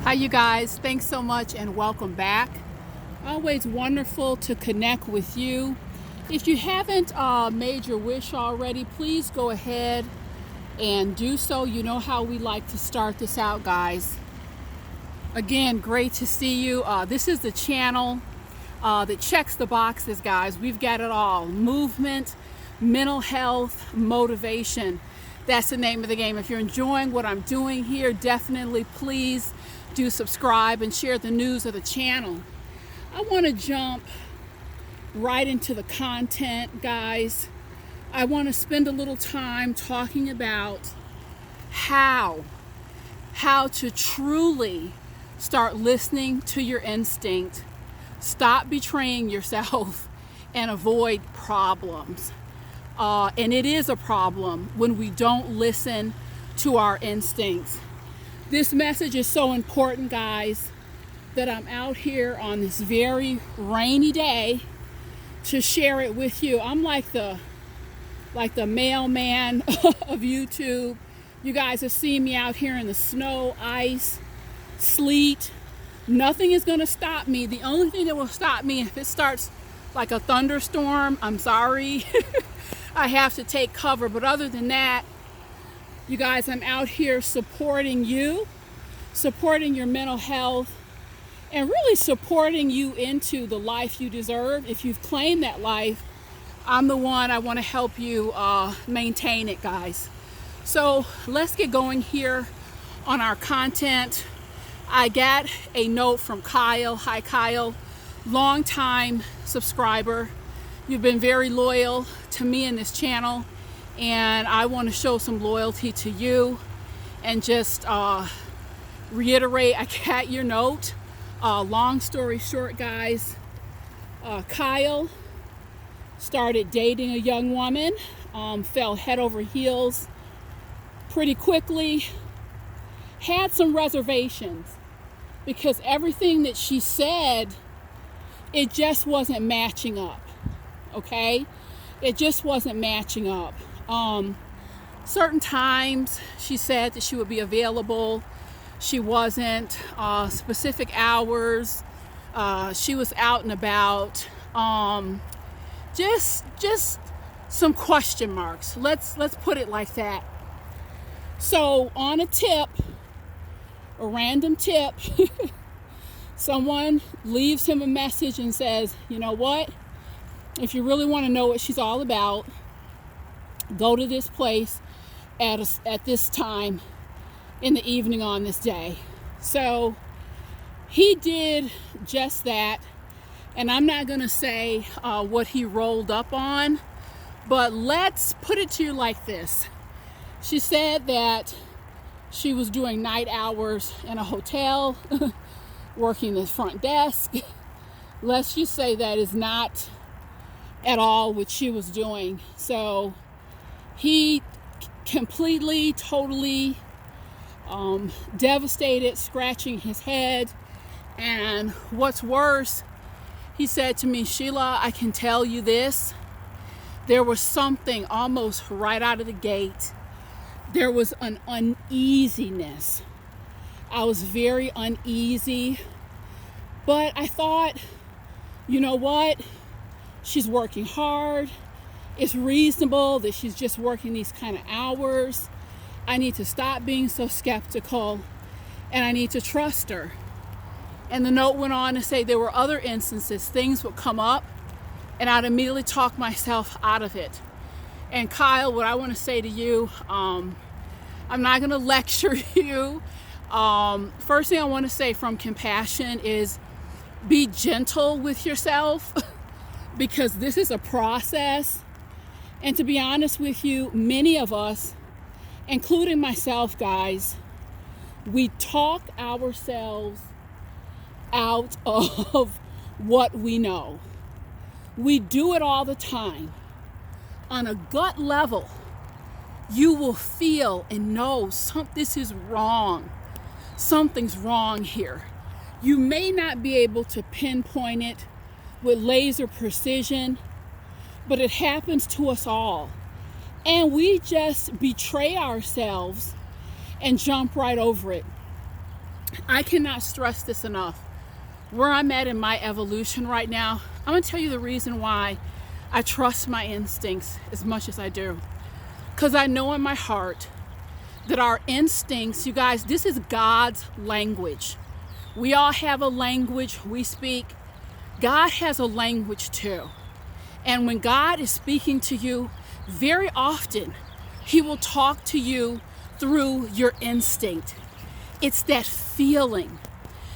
Hi you guys, thanks so much and welcome back. Always wonderful to connect with you. If you haven't made your wish already, please go ahead and do so. You know how we like to start this out, guys. Again, great to see you. This is the channel that checks the boxes, guys. We've got it all. Movement, mental health, motivation. That's the name of the game. If you're enjoying what I'm doing here, definitely please do subscribe and share the news of the channel. I want to jump right into the content, guys. I want to spend a little time talking about how to truly start listening to your instinct, stop betraying yourself, and avoid problems. And it is a problem when we don't listen to our instincts. This message is so important, guys, that I'm out here on this very rainy day to share it with you. I'm like the mailman of YouTube. You guys have seen me out here in the snow, ice, sleet. Nothing is going to stop me. The only thing that will stop me if it starts like a thunderstorm, I'm sorry. I have to take cover. But other than that, you guys, I'm out here supporting you, supporting your mental health, and really supporting you into the life you deserve. If you've claimed that life, I'm the one. I want to help you maintain it, guys. So let's get going here on our content. I got a note from Kyle. Hi, Kyle. Long-time subscriber. You've been very loyal to me in this channel, and I want to show some loyalty to you and just reiterate, I got your note. Long story short, guys, Kyle started dating a young woman, fell head over heels pretty quickly, had some reservations because everything that she said, it just wasn't matching up, okay? It just wasn't matching up. Certain times she said that she would be available. She wasn't. Specific hours. She was out and about. Just some question marks. Let's put it like that. So on a random tip, someone leaves him a message and says, you know what? If you really want to know what she's all about, go to this place at this time in the evening on this day. So he did just that. And I'm not going to say what he rolled up on, but let's put it to you like this. She said that she was doing night hours in a hotel, working the front desk. Let's just say that is not at all what she was doing. So he completely, totally devastated, scratching his head. And what's worse, he said to me, Sheila, I can tell you this. There was something almost right out of the gate. There was an uneasiness. I was very uneasy. But I thought, you know what? She's working hard. It's reasonable that she's just working these kind of hours. I need to stop being so skeptical, and I need to trust her. And the note went on to say there were other instances, things would come up, and I'd immediately talk myself out of it. And Kyle, what I want to say to you, I'm not going to lecture you. First thing I want to say from compassion is be gentle with yourself. Because this is a process. And to be honest with you, many of us, including myself, guys, we talk ourselves out of what we know. We do it all the time. On a gut level, you will feel and know this is wrong. Something's wrong here. You may not be able to pinpoint it with laser precision, but it happens to us all. And we just betray ourselves and jump right over it. I cannot stress this enough. Where I'm at in my evolution right now, I'm going to tell you the reason why I trust my instincts as much as I do. Because I know in my heart that our instincts, you guys, this is God's language. We all have a language we speak. God has a language too. And when God is speaking to you, very often He will talk to you through your instinct. It's that feeling.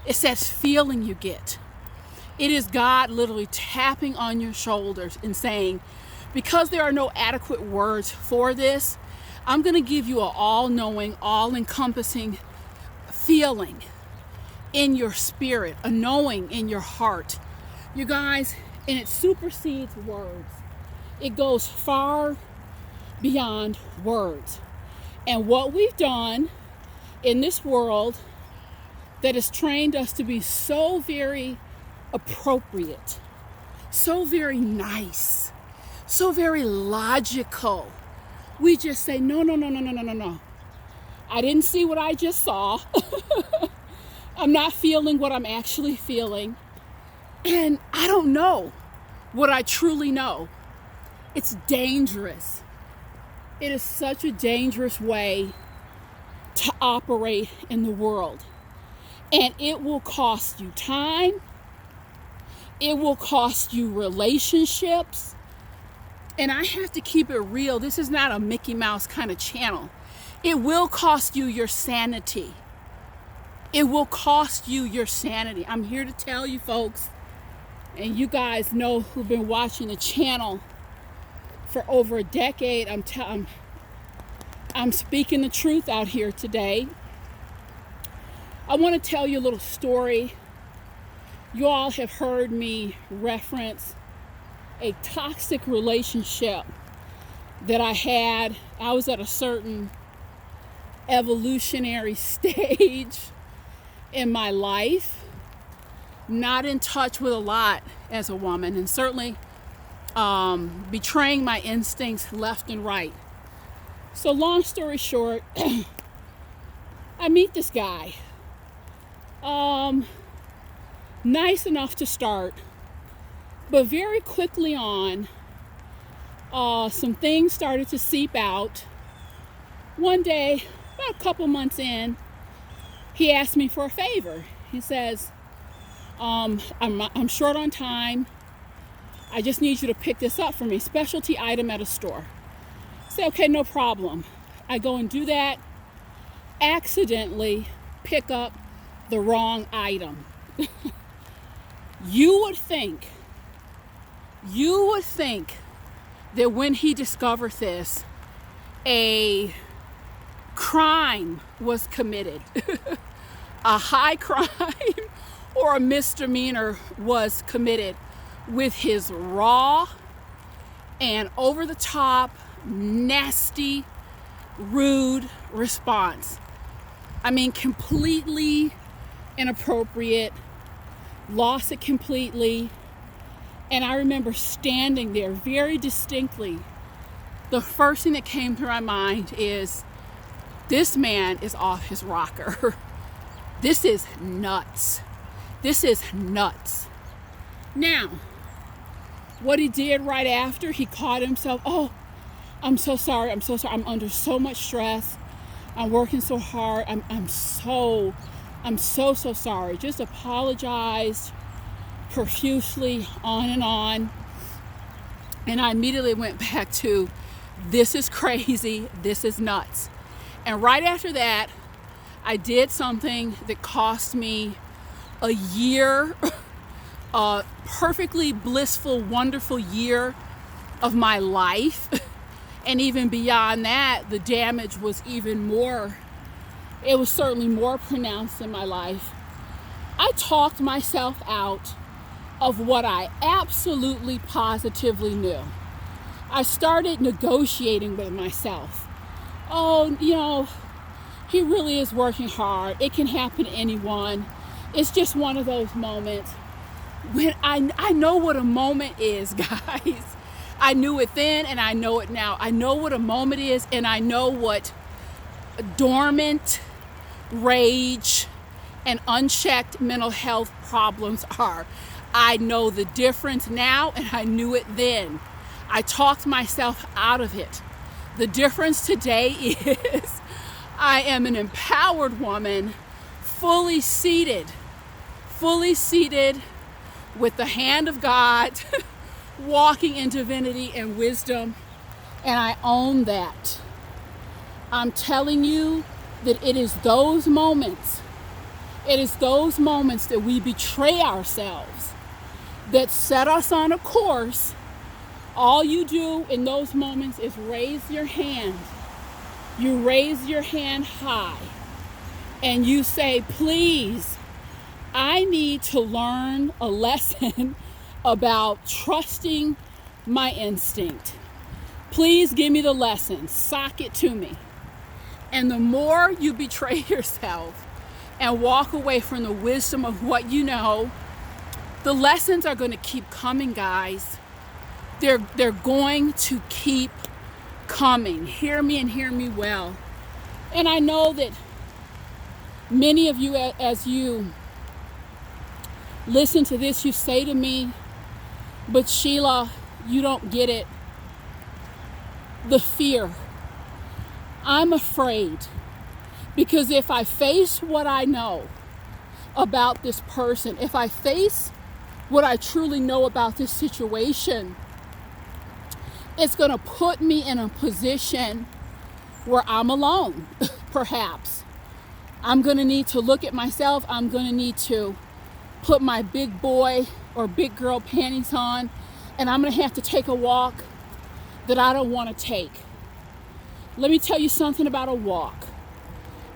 It's that feeling you get. It is God literally tapping on your shoulders and saying, because there are no adequate words for this, I'm going to give you an all-knowing, all-encompassing feeling in your spirit, a knowing in your heart. You guys, and it supersedes words. It goes far beyond words. And what we've done in this world that has trained us to be so very appropriate, so very nice, so very logical. We just say, no. I didn't see what I just saw. I'm not feeling what I'm actually feeling. And I don't know what I truly know. It's dangerous. It is such a dangerous way to operate in the world. And it will cost you time. It will cost you relationships. And I have to keep it real. This is not a Mickey Mouse kind of channel. It will cost you your sanity. It will cost you your sanity. I'm here to tell you folks, and you guys know who've been watching the channel for over a decade, I'm speaking the truth out here today. I want to tell you a little story. You all have heard me reference a toxic relationship that I had. I was at a certain evolutionary stage in my life, not in touch with a lot as a woman, and certainly betraying my instincts left and right. So long story short, I meet this guy. Nice enough to start, but very quickly on, some things started to seep out. One day, about a couple months in, he asked me for a favor. He says, I'm short on time. I just need you to pick this up for me, specialty item at a store. I say, okay, no problem. I go and do that, accidentally pick up the wrong item. You would think that when he discovered this, a crime was committed. A high crime or a misdemeanor was committed with his raw and over the top, nasty, rude response. I mean, completely inappropriate, lost it completely. And I remember standing there very distinctly. The first thing that came through my mind is, this man is off his rocker. This is nuts. This is nuts. Now, what he did right after, he caught himself, oh, I'm so sorry. I'm under so much stress. I'm working so hard. I'm so sorry. Just apologized profusely, on and on. And I immediately went back to, this is crazy. This is nuts. And right after that, I did something that cost me a year, a perfectly blissful, wonderful year of my life. And even beyond that, the damage was even more, it was certainly more pronounced in my life. I talked myself out of what I absolutely positively knew. I started negotiating with myself. Oh, he really is working hard. It can happen to anyone. It's just one of those moments. When I know what a moment is, guys. I knew it then and I know it now. I know what a moment is, and I know what dormant rage and unchecked mental health problems are. I know the difference now, and I knew it then. I talked myself out of it. The difference today is I am an empowered woman, fully seated with the hand of God, walking in divinity and wisdom, and I own that. I'm telling you that it is those moments that we betray ourselves that set us on a course. All you do in those moments is raise your hand. You raise your hand high and you say, please, I need to learn a lesson about trusting my instinct. Please give me the lesson. Sock it to me. And the more you betray yourself and walk away from the wisdom of what you know, the lessons are going to keep coming, guys. They're going to keep coming. Hear me and hear me well. And I know that many of you, as you listen to this, you say to me, but Sheila, you don't get it. The fear. I'm afraid because if I face what I know about this person, if I face what I truly know about this situation, it's going to put me in a position where I'm alone, perhaps. I'm going to need to look at myself. I'm going to need to put my big boy or big girl panties on, and I'm going to have to take a walk that I don't want to take. Let me tell you something about a walk.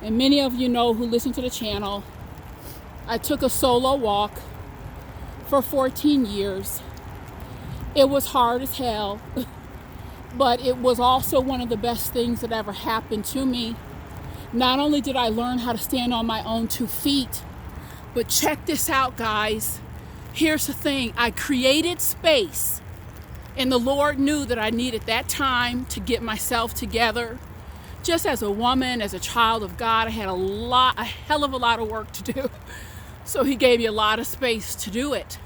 And many of you know who listen to the channel, I took a solo walk for 14 years. It was hard as hell, but it was also one of the best things that ever happened to me. Not only did I learn how to stand on my own 2 feet, but check this out, guys. Here's the thing. I created space, and the Lord knew that I needed that time to get myself together. Just as a woman, as a child of God, I had a hell of a lot of work to do. So he gave me a lot of space to do it.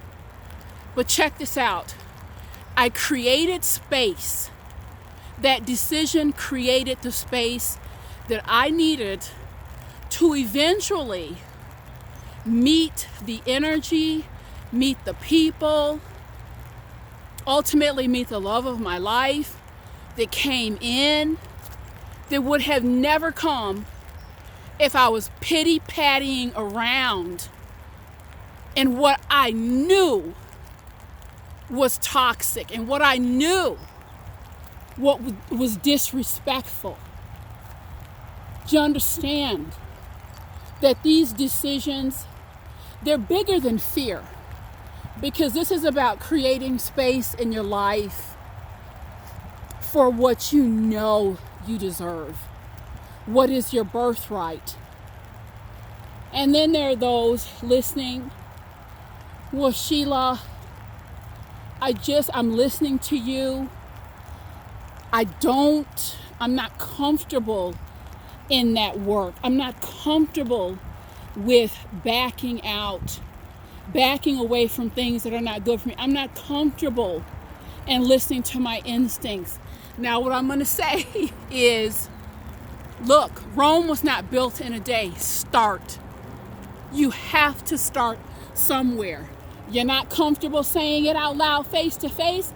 But check this out. I created space. That decision created the space that I needed to eventually meet the energy, meet the people, ultimately meet the love of my life that came in, that would have never come if I was pity-pattying around in what I knew was toxic and what I knew what was disrespectful. Do you understand that these decisions, they're bigger than fear? Because this is about creating space in your life for what you know you deserve. What is your birthright? And then there are those listening, well, Sheila, I'm listening to you. I'm not comfortable in that work. I'm not comfortable with backing out, backing away from things that are not good for me. I'm not comfortable in listening to my instincts. Now, what I'm going to say is, look, Rome was not built in a day. Start. You have to start somewhere. You're not comfortable saying it out loud face to face?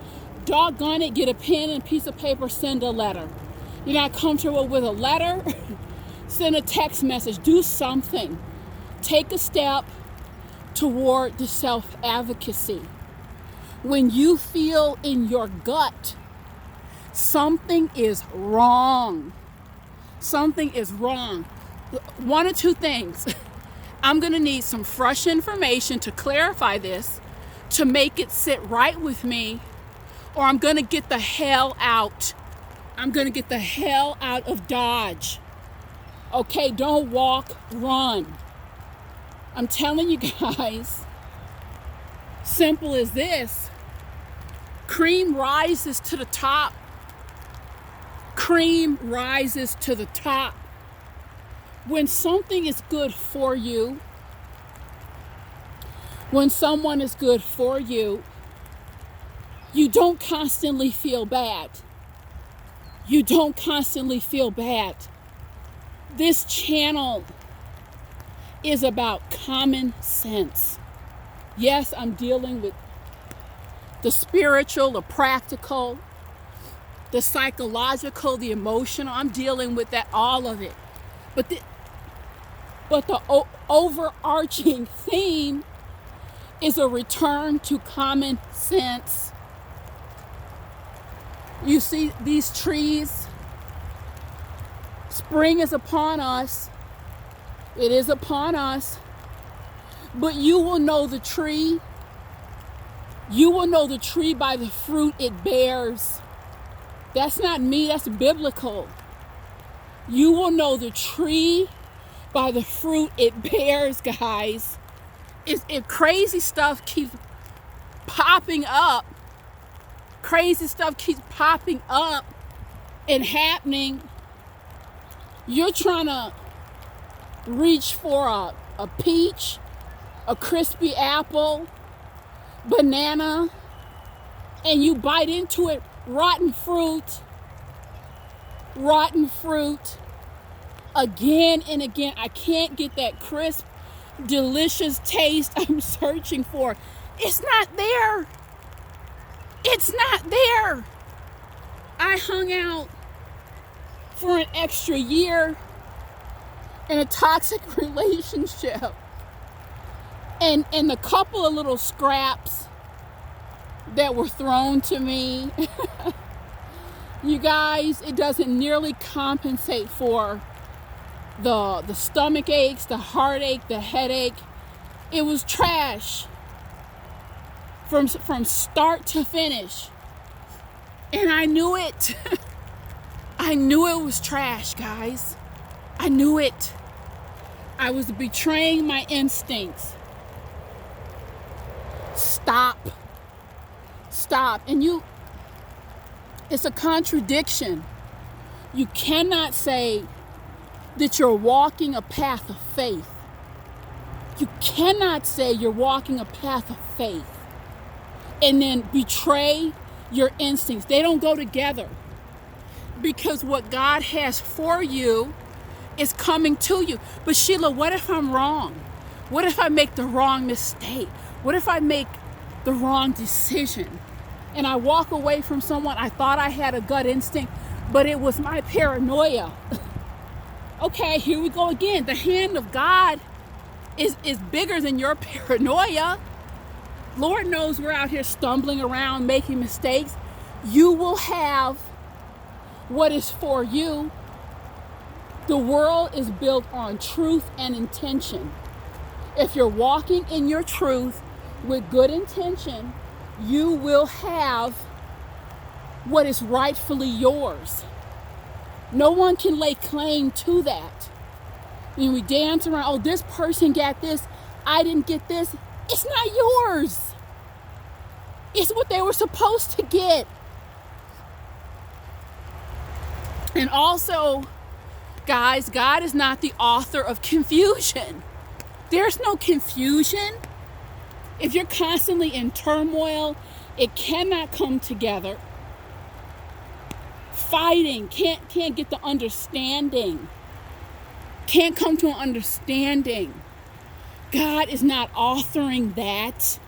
Doggone it, get a pen and piece of paper, send a letter. You're not comfortable with a letter? Send a text message. Do something. Take a step toward the self-advocacy. When you feel in your gut something is wrong, something is wrong, one of two things. I'm going to need some fresh information to clarify this, to make it sit right with me, or I'm going to get the hell out. I'm going to get the hell out of Dodge. Okay, don't walk, run. I'm telling you guys, simple as this. Cream rises to the top. Cream rises to the top. When something is good for you, When someone is good for you, you don't constantly feel bad. You don't constantly feel bad. This channel is about common sense. Yes, I'm dealing with the spiritual, the practical, the psychological, the emotional. I'm dealing with that, all of it. But the overarching theme is a return to common sense. You see these trees, spring is upon us. It is upon us. But you will know the tree. You will know the tree by the fruit it bears. That's not me, that's biblical. You will know the tree by the fruit it bears, guys. If crazy stuff keeps popping up, and happening, you're trying to reach for a peach, a crispy apple, banana, and you bite into it, rotten fruit, again and again. I can't get that crisp, delicious taste I'm searching for. It's not there. It's not there. I hung out for an extra year in a toxic relationship. And the couple of little scraps that were thrown to me, you guys, it doesn't nearly compensate for the stomach aches, the heartache, the headache. It was trash from start to finish. And I knew it. I knew it was trash, guys. I knew it. I was betraying my instincts. Stop. And it's a contradiction. You cannot say that you're walking a path of faith. You cannot say you're walking a path of faith and then betray your instincts. They don't go together, because what God has for you is coming to you. But Sheila, what if I'm wrong? What if I make the wrong mistake? What if I make the wrong decision and I walk away from someone I thought I had a gut instinct, but it was my paranoia? Okay, here we go again. The hand of God is bigger than your paranoia. Lord knows we're out here stumbling around, making mistakes. You will have what is for you. The world is built on truth and intention. If you're walking in your truth with good intention, you will have what is rightfully yours. No one can lay claim to that. When we dance around, oh, this person got this, I didn't get this. It's not yours. It's what they were supposed to get. And also, guys, God is not the author of confusion. There's no confusion. If you're constantly in turmoil, it cannot come together. Fighting, can't get the understanding. Can't come to an understanding. God is not authoring that.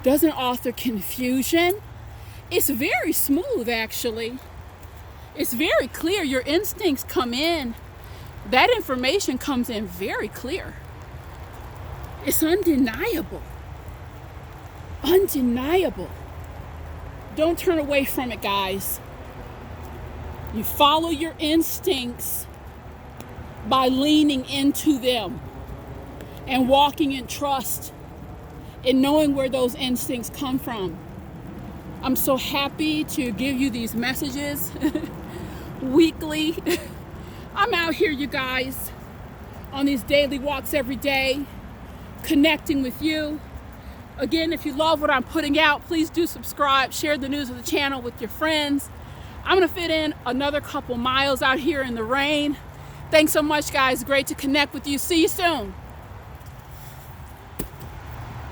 Doesn't author confusion. It's very smooth, actually. It's very clear. Your instincts come in. That information comes in very clear. It's undeniable. Undeniable. Don't turn away from it, guys. You follow your instincts by leaning into them and walking in trust and knowing where those instincts come from. I'm so happy to give you these messages weekly. I'm out here, you guys, on these daily walks every day, connecting with you. Again, if you love what I'm putting out, please do subscribe, share the news of the channel with your friends. I'm gonna fit in another couple miles out here in the rain. Thanks so much, guys. Great to connect with you. See you soon.